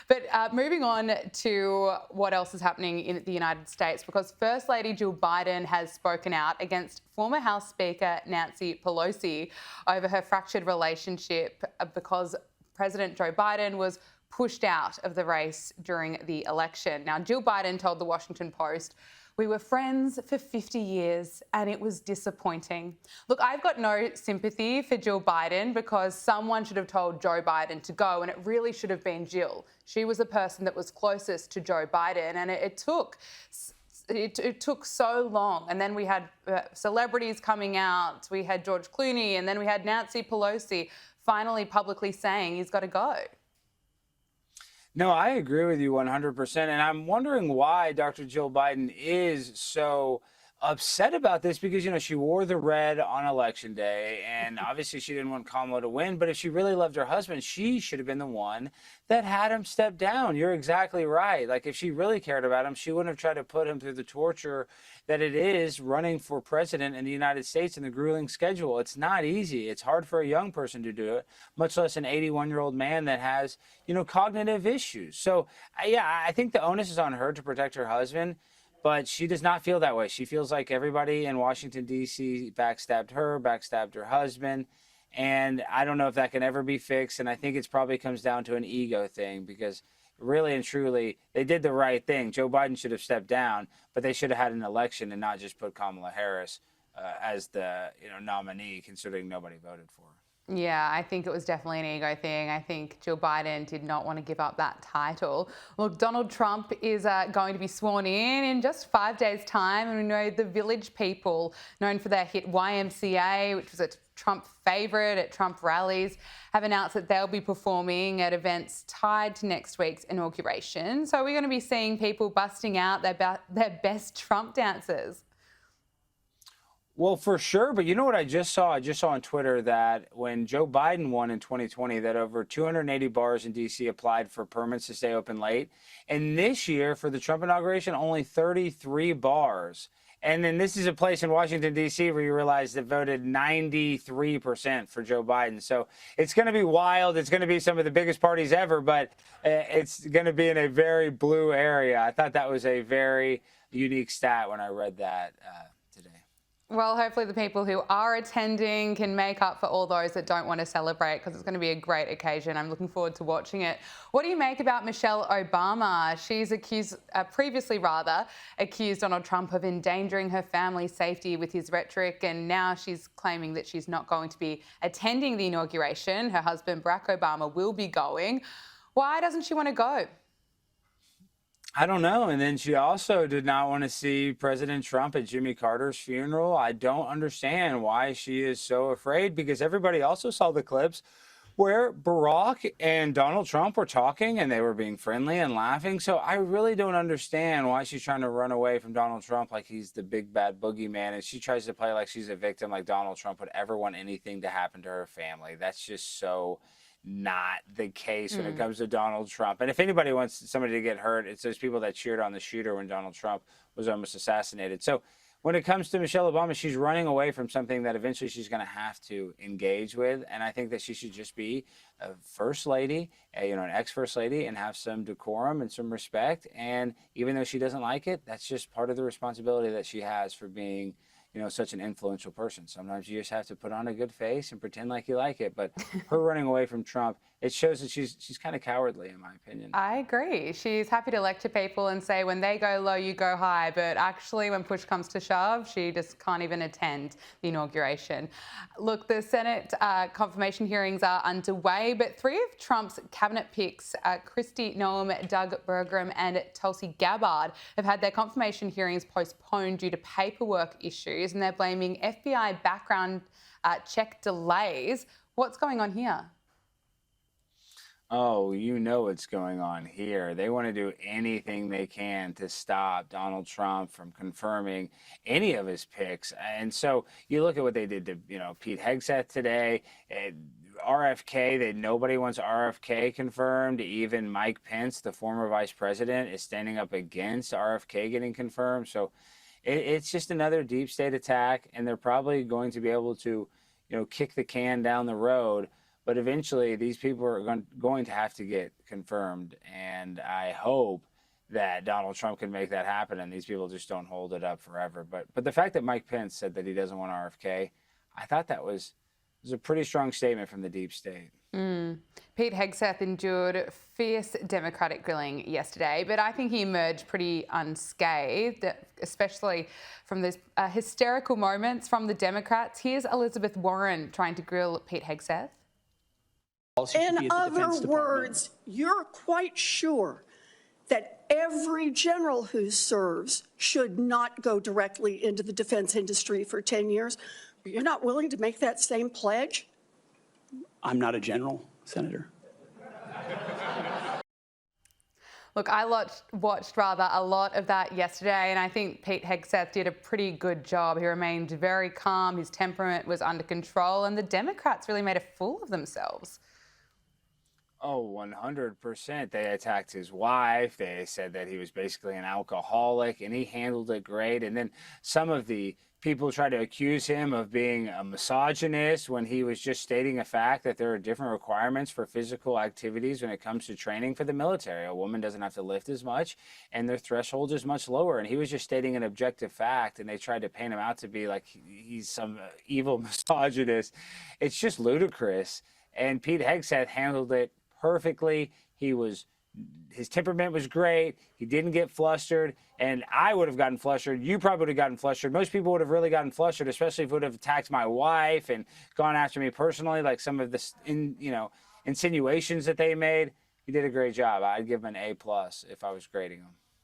But moving on to what else is happening in the United States, because First Lady Jill Biden has spoken out against former House Speaker Nancy Pelosi over her fractured relationship because President Joe Biden was pushed out of the race during the election. Now, Jill Biden told the Washington Post, "We were friends for 50 years and it was disappointing." Look, I've got no sympathy for Jill Biden because someone should have told Joe Biden to go, and it really should have been Jill. She was the person that was closest to Joe Biden, and it took so long. And then we had celebrities coming out. We had George Clooney, and then we had Nancy Pelosi finally publicly saying he's got to go. No, I agree with you 100%. And I'm wondering why Dr. Jill Biden is so upset about this because, she wore the red on election day and obviously she didn't want Kamala to win. But if she really loved her husband, she should have been the one that had him step down. You're exactly right. Like if she really cared about him, she wouldn't have tried to put him through the torture that it is running for president in the United States and the grueling schedule. It's not easy. It's hard for a young person to do it, much less an 81-year-old man that has, cognitive issues. So, yeah, I think the onus is on her to protect her husband. But she does not feel that way. She feels like everybody in Washington, D.C. backstabbed her husband. And I don't know if that can ever be fixed. And I think it probably comes down to an ego thing because really and truly, they did the right thing. Joe Biden should have stepped down, but they should have had an election and not just put Kamala Harris as the nominee, considering nobody voted for her. Yeah, I think it was definitely an ego thing. I think Jill Biden did not want to give up that title. Look, Donald Trump is going to be sworn in just 5 days' time. And we know the Village People, known for their hit YMCA, which was a Trump favourite at Trump rallies, have announced that they'll be performing at events tied to next week's inauguration. So we're going to be seeing people busting out their best Trump dances. Well, for sure. But you know what I just saw? I just saw on Twitter that when Joe Biden won in 2020, that over 280 bars in D.C. applied for permits to stay open late. And this year, for the Trump inauguration, only 33 bars. And then this is a place in Washington, D.C. where you realize that voted 93% for Joe Biden. So it's going to be wild. It's going to be some of the biggest parties ever, but it's going to be in a very blue area. I thought that was a very unique stat when I read that today. Well, hopefully the people who are attending can make up for all those that don't want to celebrate, because it's going to be a great occasion. I'm looking forward to watching it. What do you make about Michelle Obama? She's previously accused Donald Trump of endangering her family's safety with his rhetoric, and now she's claiming that she's not going to be attending the inauguration. Her husband, Barack Obama, will be going. Why doesn't she want to go? I don't know. And then she also did not want to see President Trump at Jimmy Carter's funeral. I don't understand why she is so afraid, because everybody also saw the clips where Barack and Donald Trump were talking and they were being friendly and laughing. So I really don't understand why she's trying to run away from Donald Trump like he's the big bad boogeyman. And she tries to play like she's a victim, like Donald Trump would ever want anything to happen to her family. That's just so not the case when it comes to Donald Trump. And if anybody wants somebody to get hurt, it's those people that cheered on the shooter when Donald Trump was almost assassinated. So when it comes to Michelle Obama, she's running away from something that eventually she's going to have to engage with. And I think that she should just be a first lady, an ex-first lady, and have some decorum and some respect. And even though she doesn't like it, that's just part of the responsibility that she has for being such an influential person. Sometimes you just have to put on a good face and pretend like you like it. But her running away from Trump, it shows that she's kind of cowardly, in my opinion. I agree. She's happy to lecture people and say, when they go low, you go high. But actually, when push comes to shove, she just can't even attend the inauguration. Look, the Senate confirmation hearings are underway, but three of Trump's cabinet picks, Kristi Noem, Doug Burgum and Tulsi Gabbard, have had their confirmation hearings postponed due to paperwork issues, and they're blaming FBI background check delays. What's going on here? Oh, you know what's going on here. They want to do anything they can to stop Donald Trump from confirming any of his picks. And so you look at what they did to, Pete Hegseth today, RFK, that nobody wants RFK confirmed. Even Mike Pence, the former vice president, is standing up against RFK getting confirmed. So it's just another deep state attack, and they're probably going to be able to, kick the can down the road. But eventually, these people are going to have to get confirmed. And I hope that Donald Trump can make that happen and these people just don't hold it up forever. But the fact that Mike Pence said that he doesn't want RFK, I thought that was a pretty strong statement from the deep state. Pete Hegseth endured fierce Democratic grilling yesterday, but I think he emerged pretty unscathed, especially from those hysterical moments from the Democrats. Here's Elizabeth Warren trying to grill Pete Hegseth. In other words, you're quite sure that every general who serves should not go directly into the defense industry for 10 years. You're not willing to make that same pledge? I'm not a general, Senator. Look, I watched rather a lot of that yesterday, and I think Pete Hegseth did a pretty good job. He remained very calm, his temperament was under control, and the Democrats really made a fool of themselves. Oh, 100%. They attacked his wife. They said that he was basically an alcoholic, and he handled it great. And then some of the people tried to accuse him of being a misogynist when he was just stating a fact that there are different requirements for physical activities when it comes to training for the military. A woman doesn't have to lift as much, and their threshold is much lower. And he was just stating an objective fact, and they tried to paint him out to be like he's some evil misogynist. It's just ludicrous. And Pete Hegseth handled it perfectly. His temperament was great. He didn't get flustered, and I would have gotten flustered. You probably would have gotten flustered. Most people would have really gotten flustered, especially if it would have attacked my wife and gone after me personally, like some of the insinuations that they made. He did a great job. I'd give him an A+ if I was grading him.